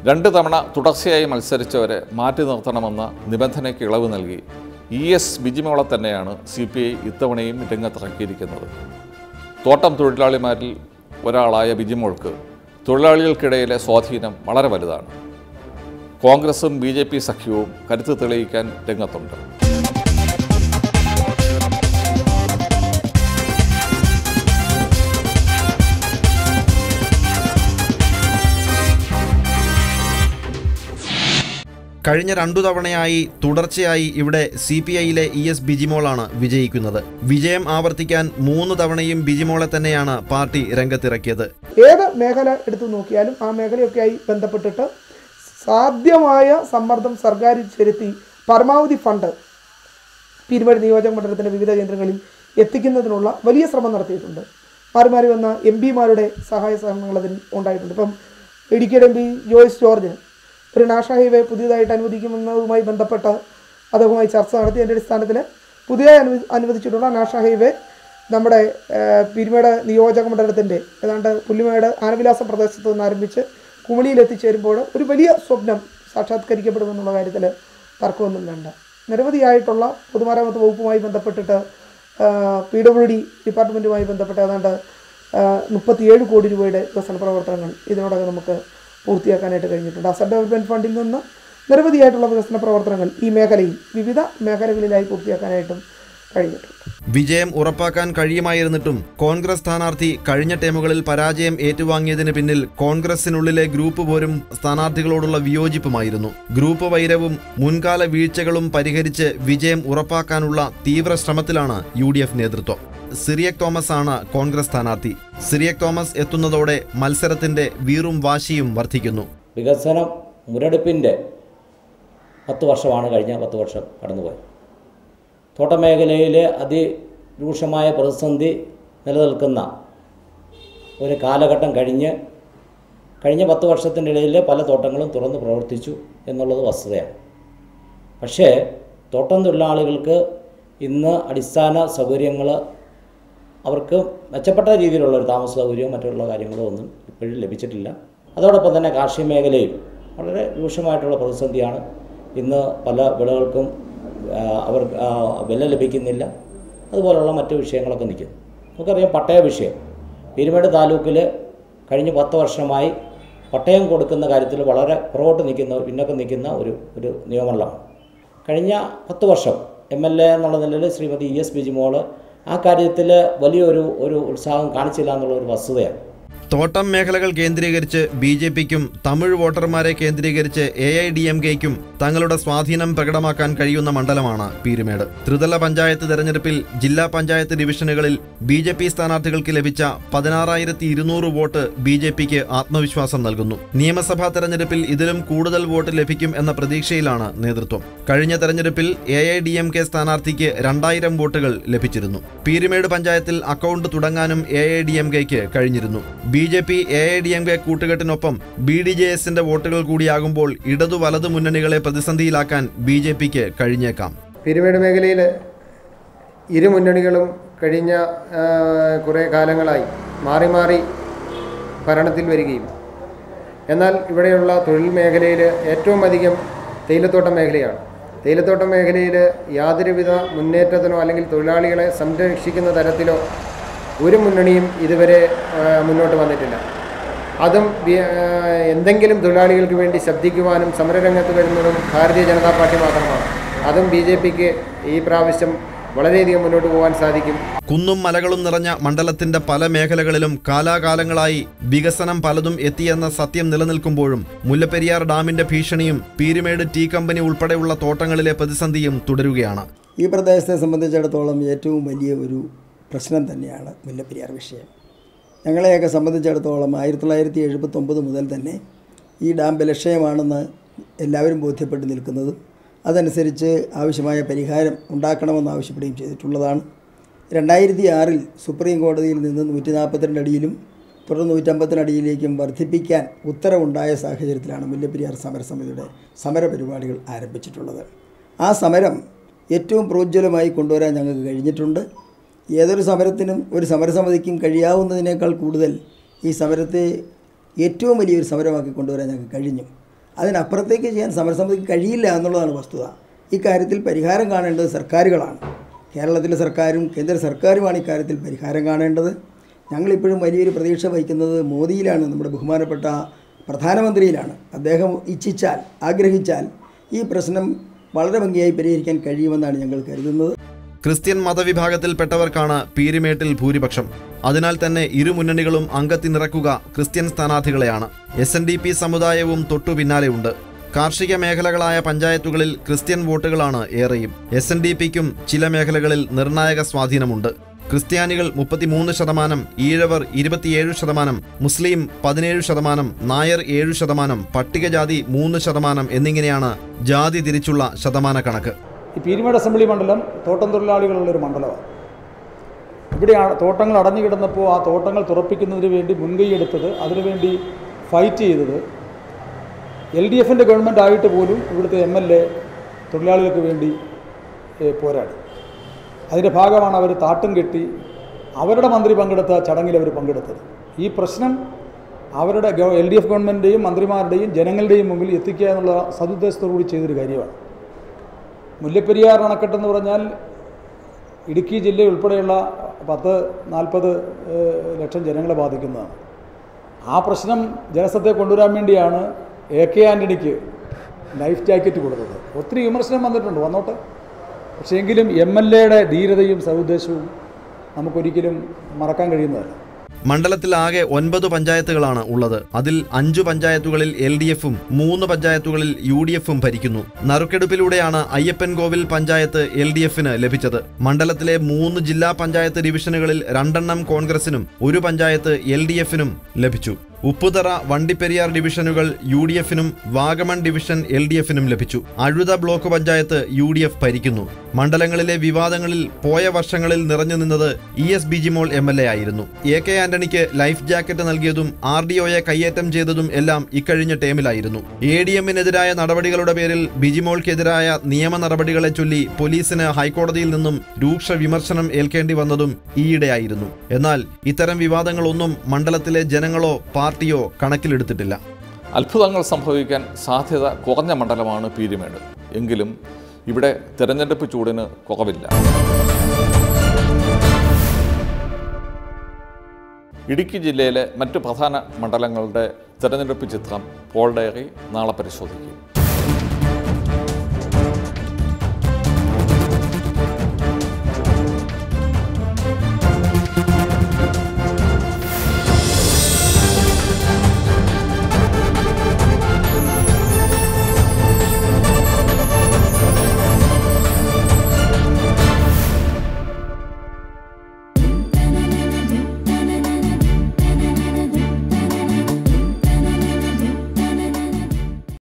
2 തവണ തുടർച്ചയായി മത്സരിച്ചവരെ മാറ്റി നിർത്തണമെന്ന നിബന്ധനയ്ക്ക് ഇളവ് നൽകി ES ബിജിമോളെ തന്നെയാണ് CPI ഇത്തവണയും രംഗത്തിറക്കിയിരിക്കുന്നത്. തോട്ടം തൊഴിലാളിമാരിൽ ഒരാളായ ബിജിമോൾക്ക് തൊഴിലാളികൾക്കിടയിലെ സ്വാധീനം വളരെ വലുതാണ്. കോൺഗ്രസും BJP സഖ്യവും കരുത്ത് തെളിയിക്കാൻ രംഗത്തുണ്ട്. കഴിഞ്ഞ 2 തവണയായി തുടർച്ചയായി ഇവിടെ CPIയിലെ ES ബിജിമോളാണ് വിജയിക്കുന്നത്. വിജയം ആവർത്തിക്കാൻ 3 തവണയും ബിജിമോളെ തന്നെയാണ് പാർട്ടി രംഗത്തിറക്കിയത്. ഏത് മേഖല എടുത്തു നോക്കിയാലും ആ മേഖലയൊക്കെയായി ബന്ധപ്പെട്ടിട്ട് സാധ്യമായ സമ്മർദ്ദം സർക്കാർ ചെലുത്തി പരമാവധി ഫണ്ട് പീരുമേട് നിയോജക മണ്ഡലത്തിൻ്റെ വിവിധ കേന്ദ്രങ്ങളിൽ എത്തിക്കുന്നതിനുള്ള വലിയ ശ്രമം നടത്തിയിട്ടുണ്ട്. മാറി മാറി വന്ന MPമാരുടെ സഹായ സഹകരണങ്ങൾ അതിൽ ഉണ്ടായിട്ടുണ്ട്. ഇപ്പം ഇടുക്കിയുടെ MP ജോയ്സ് ജോർജിന് ഒരു നാഷണൽ ഹൈവേ പുതിയതായിട്ട് അനുവദിക്കുമെന്നതുമായി ബന്ധപ്പെട്ട് അദ്ദേഹവുമായി ചർച്ച നടത്തി. അതിൻ്റെ അടിസ്ഥാനത്തിൽ പുതിയതായി അനുവദിച്ചിട്ടുള്ള നാഷണൽ ഹൈവേ നമ്മുടെ പീരുമേട് നിയോജക മണ്ഡലത്തിൻ്റെ ഏതാണ്ട് പുല്ലുമേട് ആനവിലാസം പ്രദേശത്ത് നിന്ന് ആരംഭിച്ച് കുമളിയിൽ എത്തിച്ചേരുമ്പോൾ ഒരു വലിയ സ്വപ്നം സാക്ഷാത്കരിക്കപ്പെടുമെന്നുള്ള കാര്യത്തിൽ തർക്കമൊന്നും വേണ്ട. നിരവധിയായിട്ടുള്ള പൊതുമരാമത്ത് വകുപ്പുമായി ബന്ധപ്പെട്ടിട്ട് PWD ഡിപ്പാർട്ട്മെൻറ്റുമായി ബന്ധപ്പെട്ട് ഏതാണ്ട് 37 കോടി രൂപയുടെ വികസന പ്രവർത്തനങ്ങൾ ഇതിനോടകം നമുക്ക് പൂർത്തിയാക്കാനായിട്ട് കഴിഞ്ഞിട്ടുണ്ട്. അസറ്റ് ഡെവലപ്മെൻറ്റ് ഫണ്ടിൽ നിന്ന് നിരവധിയായിട്ടുള്ള വികസന പ്രവർത്തനങ്ങൾ ഈ മേഖലയിൽ വിവിധ മേഖലകളിലായി പൂർത്തിയാക്കാനായിട്ടും കഴിഞ്ഞിട്ടുണ്ട്. വിജയം ഉറപ്പാക്കാൻ കഴിയുമായിരുന്നിട്ടും കോൺഗ്രസ് സ്ഥാനാർത്ഥി കഴിഞ്ഞ ടേമുകളിൽ പരാജയം ഏറ്റുവാങ്ങിയതിന് പിന്നിൽ കോൺഗ്രസിനുള്ളിലെ ഗ്രൂപ്പ് പോരും സ്ഥാനാർത്ഥികളോടുള്ള വിയോജിപ്പുമായിരുന്നു. ഗ്രൂപ്പ് വൈരവും മുൻകാല വീഴ്ചകളും പരിഹരിച്ച് വിജയം ഉറപ്പാക്കാനുള്ള തീവ്ര ശ്രമത്തിലാണ് UDF നേതൃത്വം. സിറിയക് തോമസ് ആണ് കോൺഗ്രസ് സ്ഥാനാർത്ഥി. സിറിയക് തോമസ് എത്തുന്നതോടെ മത്സരത്തിന്റെ വീറും വാശിയും വർദ്ധിക്കുന്നു. വികസനം മുരടിപ്പിൻ്റെ 10 വർഷമാണ് കഴിഞ്ഞ 10 വർഷം കടന്നുപോയത്. തോട്ടമേഖലയിലെ അതിരൂക്ഷമായ പ്രതിസന്ധി നിലനിൽക്കുന്ന ഒരു കാലഘട്ടം കഴിഞ്ഞ 10 വർഷത്തിൻ്റെ ഇടയിൽ പല തോട്ടങ്ങളും തുറന്ന് പ്രവർത്തിച്ചു എന്നുള്ളത് വസ്തുതയാണ്. പക്ഷേ തോട്ടം തൊഴിലാളികൾക്ക് ഇന്ന് അടിസ്ഥാന സൗകര്യങ്ങൾ അവർക്ക് മെച്ചപ്പെട്ട രീതിയിലുള്ളൊരു താമസ സൗകര്യവും മറ്റുള്ള കാര്യങ്ങളും ഒന്നും ഇപ്പോഴും ലഭിച്ചിട്ടില്ല. അതോടൊപ്പം തന്നെ കാർഷിക മേഖലയിൽ വളരെ രൂക്ഷമായിട്ടുള്ള പ്രതിസന്ധിയാണ്. ഇന്ന് പല വിളകൾക്കും വില ലഭിക്കുന്നില്ല. അതുപോലുള്ള മറ്റു വിഷയങ്ങളൊക്കെ നിൽക്കുന്നു. നമുക്കറിയാം പട്ടയ വിഷയം പീരുമേട് താലൂക്കിൽ കഴിഞ്ഞ 10 വർഷമായി പട്ടയം കൊടുക്കുന്ന കാര്യത്തിൽ വളരെ പിന്നോക്കം നിൽക്കുന്ന ഒരു നിയമമണ്ഡലമാണ്. കഴിഞ്ഞ 10 വർഷം MLA എന്നുള്ള നിലയിൽ ശ്രീമതി ES ബിജിമോൾ ആ കാര്യത്തിൽ വലിയൊരു ഉത്സാഹം കാണിച്ചില്ല എന്നുള്ള ഒരു വസ്തുതയാണ്. തോട്ടം മേഖലകൾ കേന്ദ്രീകരിച്ച് BJPക്കും തമിഴ് വോട്ടർമാരെ കേന്ദ്രീകരിച്ച് AIDMKയ്ക്കും തങ്ങളുടെ സ്വാധീനം പ്രകടമാക്കാൻ കഴിയുന്ന മണ്ഡലമാണ് പീരുമേട്. ത്രിതല പഞ്ചായത്ത് തെരഞ്ഞെടുപ്പിൽ ജില്ലാ പഞ്ചായത്ത് ഡിവിഷനുകളിൽ BJP സ്ഥാനാർത്ഥികൾക്ക് ലഭിച്ച 16,200 വോട്ട് BJPക്ക് ആത്മവിശ്വാസം നൽകുന്നു. നിയമസഭാ തെരഞ്ഞെടുപ്പിൽ ഇതിലും കൂടുതൽ വോട്ട് ലഭിക്കും എന്ന പ്രതീക്ഷയിലാണ് നേതൃത്വം. കഴിഞ്ഞ തെരഞ്ഞെടുപ്പിൽ AIDMK സ്ഥാനാർത്ഥിക്ക് 2000 വോട്ടുകൾ ലഭിച്ചിരുന്നു. പീരുമേട് പഞ്ചായത്തിൽ അക്കൗണ്ട് തുടങ്ങാനും AIDMKയ്ക്ക് കഴിഞ്ഞിരുന്നു. BJP AIDMK കൂട്ടുകെട്ടിനൊപ്പം BDJSന്റെ വോട്ടുകൾ കൂടിയാകുമ്പോൾ ഇടതു വലതു മുന്നണികളെ പ്രതിസന്ധിയിലാക്കാൻ BJPക്ക് കഴിഞ്ഞേക്കാം. പീരുമേട് മേഖലയിൽ ഇരു മുന്നണികളും കഴിഞ്ഞ കുറേ കാലങ്ങളായി മാറി മാറി ഭരണത്തിൽ വരികയും എന്നാൽ ഇവിടെയുള്ള തൊഴിൽ മേഖലയിൽ ഏറ്റവും അധികം തേയിലത്തോട്ടം മേഖലയാണ്. തേയിലത്തോട്ടം മേഖലയിൽ യാതൊരുവിധ മുന്നേറ്റത്തിനോ അല്ലെങ്കിൽ തൊഴിലാളികളെ സംരക്ഷിക്കുന്ന തരത്തിലോ ഒരു മുന്നണിയും ഇതുവരെ മുന്നോട്ട് വന്നിട്ടില്ല. അതും എന്തെങ്കിലും തൊഴിലാളികൾക്ക് വേണ്ടി ശബ്ദിക്കുവാനും സമരരംഗത്ത് വരുന്നതും ഭാരതീയ ജനതാ പാർട്ടി മാത്രമാണ്. അതും BJPക്ക് ഈ പ്രാവശ്യം വളരെയധികം മുന്നോട്ട് പോകാൻ സാധിക്കും. കുന്നും മലകളും നിറഞ്ഞ മണ്ഡലത്തിന്റെ പല മേഖലകളിലും കാലാകാലങ്ങളായി വികസനം പലതും എത്തിയെന്ന സത്യം നിലനിൽക്കുമ്പോഴും മുല്ലപ്പെരിയാർ ഡാമിന്റെ ഭീഷണിയും പീരുമേട് ടീ കമ്പനി ഉൾപ്പെടെയുള്ള തോട്ടങ്ങളിലെ പ്രതിസന്ധിയും തുടരുകയാണ്. ഈ പ്രദേശത്തെ സംബന്ധിച്ചിടത്തോളം ഏറ്റവും വലിയ ഒരു പ്രശ്നം തന്നെയാണ് മുല്ലപ്പെരിയാർ വിഷയം. ഞങ്ങളെയൊക്കെ സംബന്ധിച്ചിടത്തോളം 1979 മുതൽ തന്നെ ഈ ഡാം ബലക്ഷയമാണെന്ന് എല്ലാവരും ബോധ്യപ്പെട്ട് നിൽക്കുന്നതും അതനുസരിച്ച് ആവശ്യമായ പരിഹാരം ഉണ്ടാക്കണമെന്ന് ആവശ്യപ്പെടുകയും ചെയ്തിട്ടുള്ളതാണ്. 2006 സുപ്രീം കോടതിയിൽ നിന്ന് 142 അടിയിലും തുടർന്ന് 150 അടിയിലേക്കും വർദ്ധിപ്പിക്കാൻ ഉത്തരവുണ്ടായ സാഹചര്യത്തിലാണ് മുല്ലപ്പെരിയാർ സമരസമിതിയുടെ സമരപരിപാടികൾ ആരംഭിച്ചിട്ടുള്ളത്. ആ സമരം ഏറ്റവും പ്രോജ്വലമായി കൊണ്ടുവരാൻ ഞങ്ങൾക്ക് കഴിഞ്ഞിട്ടുണ്ട്. ഏതൊരു സമരത്തിനും ഒരു സമരസമിതിക്കും കഴിയാവുന്നതിനേക്കാൾ കൂടുതൽ ഈ സമരത്തെ ഏറ്റവും വലിയൊരു സമരമാക്കി കൊണ്ടുവരാൻ ഞങ്ങൾക്ക് കഴിഞ്ഞു. അതിനപ്പുറത്തേക്ക് ചെയ്യാൻ സമരസമിതിക്ക് കഴിയില്ല എന്നുള്ളതാണ് വസ്തുത. ഇക്കാര്യത്തിൽ പരിഹാരം കാണേണ്ടത് സർക്കാരുകളാണ്. കേരളത്തിലെ സർക്കാരും കേന്ദ്ര സർക്കാരുമാണ് ഇക്കാര്യത്തിൽ പരിഹാരം കാണേണ്ടത്. ഞങ്ങളിപ്പോഴും വലിയൊരു പ്രതീക്ഷ വഹിക്കുന്നത് മോദിയിലാണ്, നമ്മുടെ ബഹുമാനപ്പെട്ട പ്രധാനമന്ത്രിയിലാണ്. അദ്ദേഹം ഇച്ഛിച്ചാൽ, ആഗ്രഹിച്ചാൽ ഈ പ്രശ്നം വളരെ ഭംഗിയായി പരിഹരിക്കാൻ കഴിയുമെന്നാണ് ഞങ്ങൾ കരുതുന്നത്. ക്രിസ്ത്യൻ മതവിഭാഗത്തിൽപ്പെട്ടവർക്കാണ് പീരുമേട്ടിൽ ഭൂരിപക്ഷം. അതിനാൽ തന്നെ ഇരു മുന്നണികളും അംഗത്തി നിറക്കുക ക്രിസ്ത്യൻ സ്ഥാനാർത്ഥികളെയാണ്. SNDP സമുദായവും തൊട്ടു പിന്നാലെയുണ്ട്. കാർഷിക മേഖലകളായ പഞ്ചായത്തുകളിൽ ക്രിസ്ത്യൻ വോട്ടുകളാണ് ഏറെയും. SNDPക്കും ചില മേഖലകളിൽ നിർണായക സ്വാധീനമുണ്ട്. ക്രിസ്ത്യാനികൾ 33%, ഈഴവർ 27%, മുസ്ലിം 17%, നായർ 7%, പട്ടികജാതി 3% എന്നിങ്ങനെയാണ് ജാതി തിരിച്ചുള്ള ശതമാന കണക്ക്. ഈ പീരുമേട് അസംബ്ലി മണ്ഡലം തോട്ടം തൊഴിലാളികളുള്ളൊരു മണ്ഡലമാണ്. ഇവിടെയാണ് തോട്ടങ്ങൾ അടഞ്ഞു കിടന്നപ്പോൾ ആ തോട്ടങ്ങൾ തുറപ്പിക്കുന്നതിന് വേണ്ടി മുൻകൈയെടുത്തത്, അതിനുവേണ്ടി ഫൈറ്റ് ചെയ്തത് LDFൻ്റെ ഗവൺമെൻറ് ആയിട്ട് പോലും ഇവിടുത്തെ MLA തൊഴിലാളികൾക്ക് വേണ്ടി പോരാടി. അതിൻ്റെ ഭാഗമാണ് അവർ താട്ടും കെട്ടി അവരുടെ മന്ത്രി പങ്കെടുത്ത ചടങ്ങിൽ അവർ പങ്കെടുത്തത്. ഈ പ്രശ്നം അവരുടെ LDF ഗവൺമെൻറ്റിൻ്റെയും മന്ത്രിമാരുടെയും ജനങ്ങളുടെയും മുമ്പിൽ എത്തിക്കുക എന്നുള്ള സതുദ്ദേശത്തോടുകൂടി ചെയ്തൊരു കാര്യമാണ്. മുല്ലപ്പെരിയാർ അണക്കെട്ടെന്ന് പറഞ്ഞാൽ ഇടുക്കി ജില്ല ഉൾപ്പെടെയുള്ള 10-40 ലക്ഷം ജനങ്ങളെ ബാധിക്കുന്നതാണ്. ആ പ്രശ്നം ജനശ്രദ്ധയെ കൊണ്ടുവരാൻ വേണ്ടിയാണ് AK ആൻ്റണിക്ക് ലൈഫ് ജാക്കറ്റ് കൊടുത്തത്. ഒത്തിരി വിമർശനം വന്നിട്ടുണ്ട്, വന്നോട്ടെ. പക്ഷേ എങ്കിലും MLAയുടെ ധീരതയും സതുദ്ദേശവും നമുക്കൊരിക്കലും മറക്കാൻ കഴിയുന്നതല്ല. മണ്ഡലത്തിൽ ആകെ 9 പഞ്ചായത്തുകളാണ് ഉള്ളത്. അതിൽ 5 പഞ്ചായത്തുകളിൽ LDFും 3 പഞ്ചായത്തുകളിൽ UDFും ഭരിക്കുന്നു. നറുക്കെടുപ്പിലൂടെയാണ് അയ്യപ്പൻകോവിൽ പഞ്ചായത്ത് LDFന് ലഭിച്ചത്. മണ്ഡലത്തിലെ 3 ജില്ലാ പഞ്ചായത്ത് ഡിവിഷനുകളിൽ 2 കോൺഗ്രസിനും 1 പഞ്ചായത്ത് LDFനും ലഭിച്ചു. ഉപ്പുതറ, വണ്ടിപ്പെരിയാർ ഡിവിഷനുകൾ UDFനും വാഗമൺ ഡിവിഷൻ LDFനും ലഭിച്ചു. അഴുത ബ്ലോക്ക് പഞ്ചായത്ത് UDF ഭരിക്കുന്നു. മണ്ഡലങ്ങളിലെ വിവാദങ്ങളിൽ പോയ വർഷങ്ങളിൽ നിറഞ്ഞു നിന്നത് ES ബിജിമോൾ MLA ആയിരുന്നു. AK ആന്റണിക്ക് ലൈഫ് ജാക്കറ്റ് നൽകിയതും RDOയെ കയ്യേറ്റം ചെയ്തതും എല്ലാം ഇക്കഴിഞ്ഞ ടേമിലായിരുന്നു. ADMനെതിരായ നടപടികളുടെ പേരിൽ ബിജിമോൾക്കെതിരായ നിയമ നടപടികളെ ചൊല്ലി പോലീസിന് ഹൈക്കോടതിയിൽ നിന്നും രൂക്ഷ വിമർശനം ഏൽക്കേണ്ടി വന്നതും ഈയിടെയായിരുന്നു. എന്നാൽ ഇത്തരം വിവാദങ്ങളൊന്നും മണ്ഡലത്തിലെ ജനങ്ങളോ പാർട്ടിയോ കണക്കിലെടുത്തിട്ടില്ല. അത്ഭുതങ്ങൾ സംഭവിക്കാൻ സാധ്യത കുറഞ്ഞ മണ്ഡലമാണ് പീരുമേട്. എങ്കിലും ഇവിടെ തെരഞ്ഞെടുപ്പ് ചൂടിന് കുറവില്ല. ഇടുക്കി ജില്ലയിലെ മറ്റു പ്രധാന മണ്ഡലങ്ങളുടെ തെരഞ്ഞെടുപ്പ് ചിത്രം പോൾ ഡയറി നാളെ പരിശോധിക്കും.